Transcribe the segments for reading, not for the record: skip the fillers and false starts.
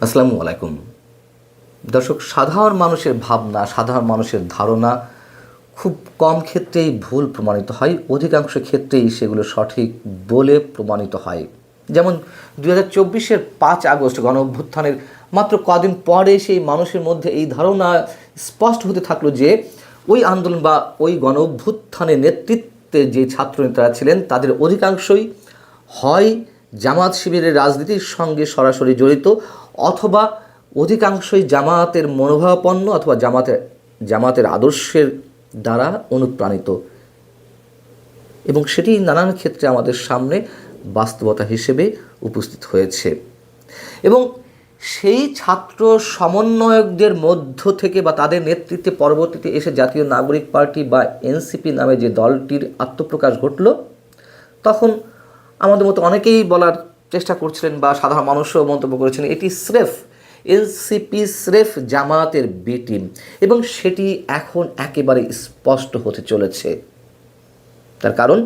আসসালামু আলাইকুম। দর্শক, সাধারণ মানুষের ভাবনা, সাধারণ মানুষের ধারণা খুব কম ক্ষেত্রেই ভুল প্রমাণিত হয়, অধিকাংশ ক্ষেত্রেই সেগুলো সঠিক বলে প্রমাণিত হয়। যেমন 2024-এর 5 আগস্ট গণ অভ্যুত্থানের মাত্র কদিন পরে সেই মানুষের মধ্যে এই ধারণা স্পষ্ট হতে থাকলো যে ওই আন্দোলন বা ওই গণ অভ্যুত্থানের নেতৃত্বে যে ছাত্রনেতারা ছিলেন তাদের অধিকাংশই হয় জামাত শিবিরের রাজনীতির সঙ্গে সরাসরি জড়িত, অথবা অধিকাংশই জামায়াতের মনোভাবাপন্ন অথবা জামাতের আদর্শের দ্বারা অনুপ্রাণিত, এবং সেটি নানান ক্ষেত্রে আমাদের সামনে বাস্তবতা হিসেবে উপস্থিত হয়েছে। এবং সেই ছাত্র সমন্বয়কদের মধ্য থেকে বা তাদের নেতৃত্বে পরবর্তীতে এসে জাতীয় নাগরিক পার্টি বা এনসিপি নামে যে দলটির আত্মপ্রকাশ ঘটল, তখন আমাদের মতো অনেকেই বলার চেষ্টা করছিলেন বা সাধারণ মানুষও মন্তব্য করেছেন এটি স্রেফ এনসিপি, স্রেফ জামায়াতের বি টিম, এবং সেটি এখন একেবারে স্পষ্ট হতে চলেছে। তার কারণ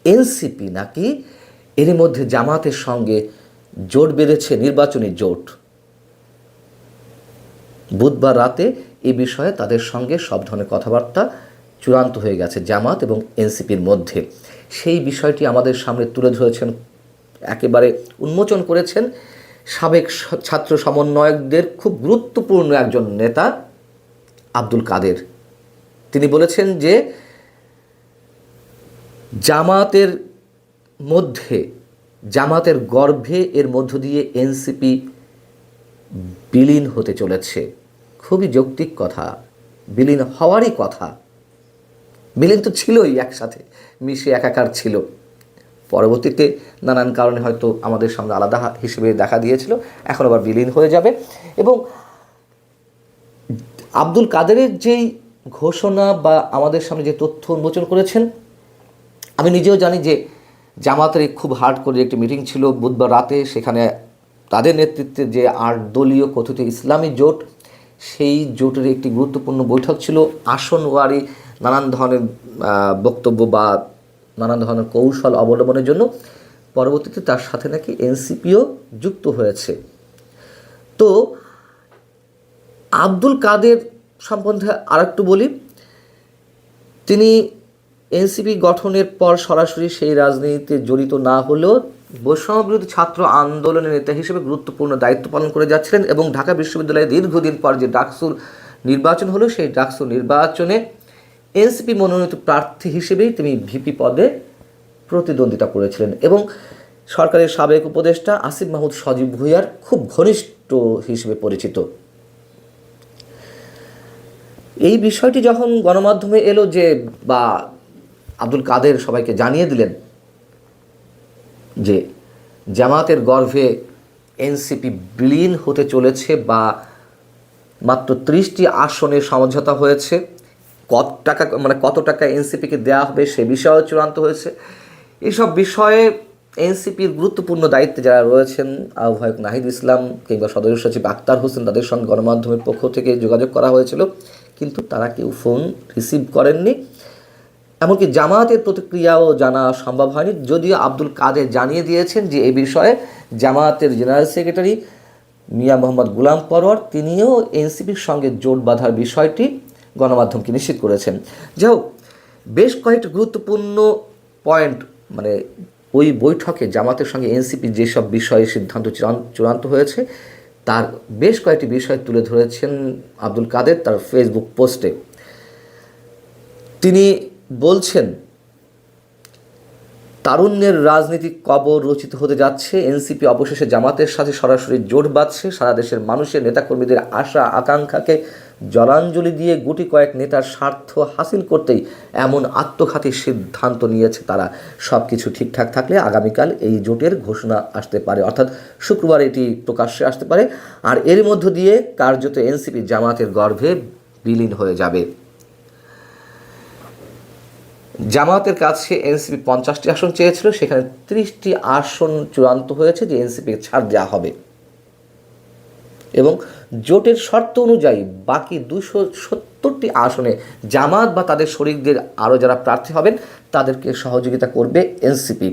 এনসিপি নাকি এর মধ্যে জামায়াতের সঙ্গে জোট বেঁধেছে, নির্বাচনী জোট। বুধবার রাতে এ বিষয়ে তাদের সঙ্গে সব ধরনের কথাবার্তা চূড়ান্ত হয়ে গেছে জামাত এবং এনসিপির মধ্যে। সেই বিষয়টি আমাদের সামনে তুলে ধরেছেন, একেবারে উন্মোচন করেছেন সাবেক ছাত্র সমন্বয়কদের খুব গুরুত্বপূর্ণ একজন নেতা আব্দুল কাদের। তিনি বলেছেন যে জামাতের গর্ভে এর মধ্য দিয়ে এনসিপি বিলীন হতে চলেছে। খুবই যৌক্তিক কথা, বিলীন হওয়ারই কথা। বিলীন তো ছিলই, একসাথে মিশে একাকার ছিল। পরবর্তীতে নানান কারণে হয়তো আমাদের সামনে আলাদা হিসেবে দেখা দিয়েছিল, এখন আবার বিলীন হয়ে যাবে। এবং আব্দুল কাদেরের যেই ঘোষণা বা আমাদের সামনে যে তথ্য উন্মোচন করেছেন, আমি নিজেও জানি যে জামাতের খুব হার্ড করে একটি মিটিং ছিল বুধবার রাতে। সেখানে তাদের নেতৃত্বে যে 8 দলীয় কথিত ইসলামী জোট, সেই জোটের একটি গুরুত্বপূর্ণ বৈঠক ছিল আসনওয়ারি নানান ধরনের বক্তব্য বা নানান ধরনের কৌশল অবলম্বনের জন্য। পরবর্তীতে তার সাথে নাকি এনসিপিও যুক্ত হয়েছে। তো আব্দুল কাদের সম্বন্ধে আরেকটু বলি। তিনি এনসিপি গঠনের পর সরাসরি সেই রাজনীতিতে জড়িত না হলেও বৈষম্যবিরোধী ছাত্র আন্দোলনের নেতা হিসেবে গুরুত্বপূর্ণ দায়িত্ব পালন করে যাচ্ছিলেন, এবং ঢাকা বিশ্ববিদ্যালয়ে দীর্ঘদিন পর যে ডাকসুর নির্বাচন হলো, সেই ডাকসুর নির্বাচনে এনসিপি মনোনীত প্রার্থী হিসেবেই তিনি ভিপি পদে প্রতিদ্বন্দ্বিতা করেছিলেন, এবং সরকারের সাবেক উপদেষ্টা আসিফ মাহমুদ সজীব ভুঁইয়ার খুব ঘনিষ্ঠ হিসেবে পরিচিত। এই বিষয়টি যখন গণমাধ্যমে এলো যে বা আব্দুল কাদের সবাইকে জানিয়ে দিলেন যে জামাতের গর্ভে এনসিপি বিলীন হতে চলেছে বা মাত্র 30টি আসনে সমঝোতা হয়েছে, কত টাকা এনসিপিকে দেওয়া হবে সে বিষয়েও চূড়ান্ত হয়েছে। এইসব বিষয়ে এনসিপির গুরুত্বপূর্ণ দায়িত্বে যারা রয়েছেন, আহ্বায়ক নাহিদ ইসলাম কিংবা সদস্য সচিব আক্তার হোসেন, তাদের সঙ্গে গণমাধ্যমের পক্ষ থেকে যোগাযোগ করা হয়েছিল, কিন্তু তারা কেউ ফোন রিসিভ করেননি। এমনকি জামায়াতের প্রতিক্রিয়াও জানা সম্ভব হয়নি, যদিও আব্দুল কাদের জানিয়ে দিয়েছেন যে এই বিষয়ে জামায়াতের জেনারেল সেক্রেটারি মিয়া মোহাম্মদ গোলাম পরোয়ার তিনিও এনসিপির সঙ্গে জোট বাঁধার বিষয়টি গণমাধ্যমকে নিশ্চিত করেছেন। যাই হোক, বেশ কয়েকটি গুরুত্বপূর্ণ পয়েন্ট, ওই বৈঠকে জামাতের সঙ্গে এনসিপি যেসব বিষয়ে সিদ্ধান্ত চূড়ান্ত হয়েছে তার বেশ কয়েকটি বিষয় তুলে ধরেছেন আব্দুল কাদের তার ফেসবুক পোস্টে। তিনি বলছেন, তারুণ্যের রাজনীতিক কবর রচিত হতে যাচ্ছে, এনসিপি অবশেষে জামাতের সাথে সরাসরি জোট বাঁধছে। সারা দেশের মানুষের নেতাকর্মীদের আশা আকাঙ্ক্ষাকে জলাঞ্জলি দিয়ে গুটি কয়েক নেতার স্বার্থ হাসিল করতেই এমন আত্মঘাতী সিদ্ধান্ত নিয়েছে তারা। সব কিছু ঠিকঠাক থাকলে আগামীকাল এই জোটের ঘোষণা আসতে পারে, অর্থাৎ শুক্রবার এটি প্রকাশ্যে আসতে পারে, আর এর মধ্য দিয়ে কার্যত এনসিপি জামাতের গর্ভে বিলীন হয়ে যাবে। জামায়াতের কাছে এনসিপি 50টি আসন চেয়েছিল, সেখানে 30টি আসন চূড়ান্ত হয়েছে যে এনসিপিকে ছাড় দেওয়া হবে, এবং জোটের শর্ত অনুযায়ী বাকি 270টি আসনে জামায়াত বা তাদের শরিকদের আরও যারা প্রার্থী হবেন তাদেরকে সহযোগিতা করবে এনসিপি।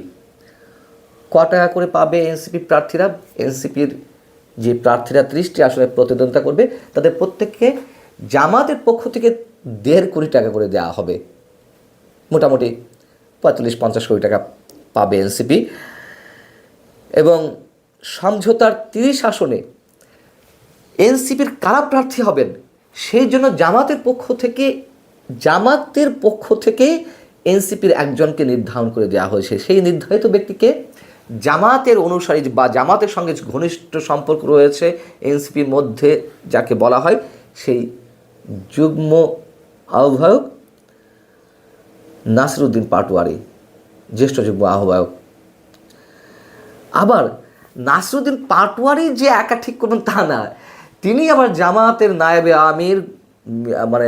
ক টাকা করে পাবে এনসিপি প্রার্থীরা? এনসিপির যে প্রার্থীরা 30টি আসনে প্রতিদ্বন্দ্বিতা করবে তাদের প্রত্যেককে জামাতের পক্ষ থেকে 1.5 কোটি টাকা করে দেওয়া হবে। মোটামুটি 45-50 কোটি টাকা পাবে এনসিপি। এবং সমঝোতার 30 আসনে এনসিপির কারা প্রার্থী হবেন সেই জন্য জামাতের পক্ষ থেকে এনসিপির একজনকে নির্ধারণ করে দেওয়া হয়েছে। সেই নির্ধারিত ব্যক্তিকে জামাতের অনুসারী বা জামাতের সঙ্গে ঘনিষ্ঠ সম্পর্ক রয়েছে এনসিপির মধ্যে, যাকে বলা হয় সেই যুগ্ম আহ্বায়ক নাসিরউদ্দিন পাটোয়ারি, জ্যেষ্ঠ যুগ্ম আহ্বায়ক। আবার নাসিরউদ্দিন পাটোয়ারি যে একা ঠিক করবেন তা না, তিনি আবার জামাতের নায়েবে আমির মানে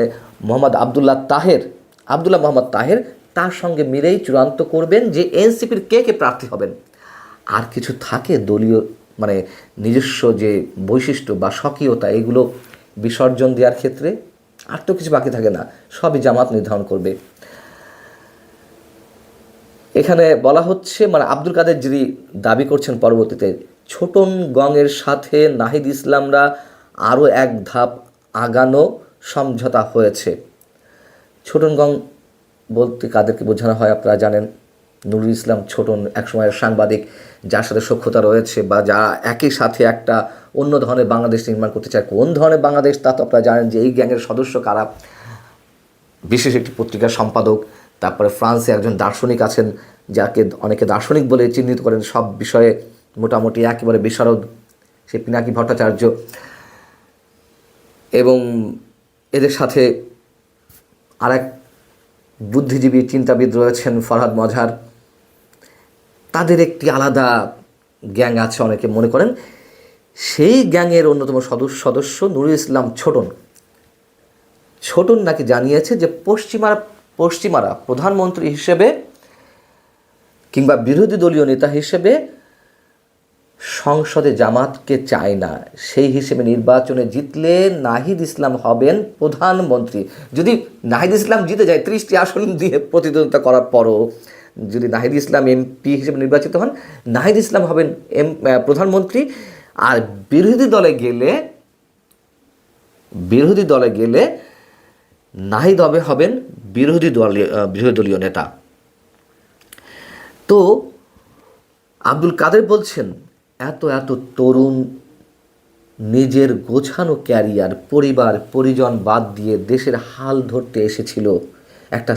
আবদুল্লাহ মোহাম্মদ তাহের তার সঙ্গে মিলেই চূড়ান্ত করবেন যে এনসিপির কে প্রার্থী হবেন। আর কিছু থাকে দলীয় মানে নিজস্ব যে বৈশিষ্ট্য বা স্বকীয়তা, এগুলো বিসর্জন দেওয়ার ক্ষেত্রে আর তো কিছু বাকি থাকে না, সবই জামাত নির্ধারণ করবে। এখানে বলা হচ্ছে আব্দুল কাদের যিনি দাবি করছেন পরবর্তীতে ছোটনগংয়ের সাথে নাহিদ ইসলামরা আরও এক ধাপ আগানো সমঝোতা হয়েছে। ছোটনগং বলতে কাদেরকে বোঝানো হয় আপনারা জানেন। নুরুল ইসলাম ছোটন একসময়ের সাংবাদিক, যার সাথে সখ্যতা রয়েছে বা যারা একই সাথে একটা অন্য ধরনের বাংলাদেশ নির্মাণ করতে চায়। কোন ধরনের বাংলাদেশ তা তো আপনারা জানেন যে এই গ্যাংয়ের সদস্য কারা। বিশেষ একটি পত্রিকার সম্পাদক, তারপরে ফ্রান্সে একজন দার্শনিক আছেন যাকে অনেকে দার্শনিক বলে চিহ্নিত করেন, সব বিষয়ে মোটামুটি একেবারে বিশারদ, সে পিনাকি ভট্টাচার্য। এবং এদের সাথে আরেক বুদ্ধিজীবী চিন্তাবিদ রয়েছেন ফরহাদ মজহার। তাদের একটি আলাদা গ্যাং আছে অনেকে মনে করেন। সেই গ্যাংয়ের অন্যতম সদস্য নুরুল ইসলাম ছোটন নাকি জানিয়েছে যে পশ্চিমারা প্রধানমন্ত্রী হিসেবে কিংবা বিরোধী দলীয় নেতা হিসেবে সংসদে জামাতকে চায় না। সেই হিসেবে নির্বাচনে জিতলে নাহিদ ইসলাম হবেন প্রধানমন্ত্রী। যদি নাহিদ ইসলাম জিতে যায় 30টি আসন দিয়ে প্রতিদ্বন্দ্বিতা করার পরও যদি নাহিদ ইসলাম এমপি হিসেবে নির্বাচিত হন, নাহিদ ইসলাম হবেন প্রধানমন্ত্রী। আর বিরোধী দলে গেলে নাহিদ হবেন বিরোধী দলীয় নেতা। তো আব্দুল কাদের বলছেন এত তরুণ নিজের গোছানো ক্যারিয়ার, পরিবার পরিজন বাদ দিয়ে দেশের হাল ধরতে এসেছিল একটা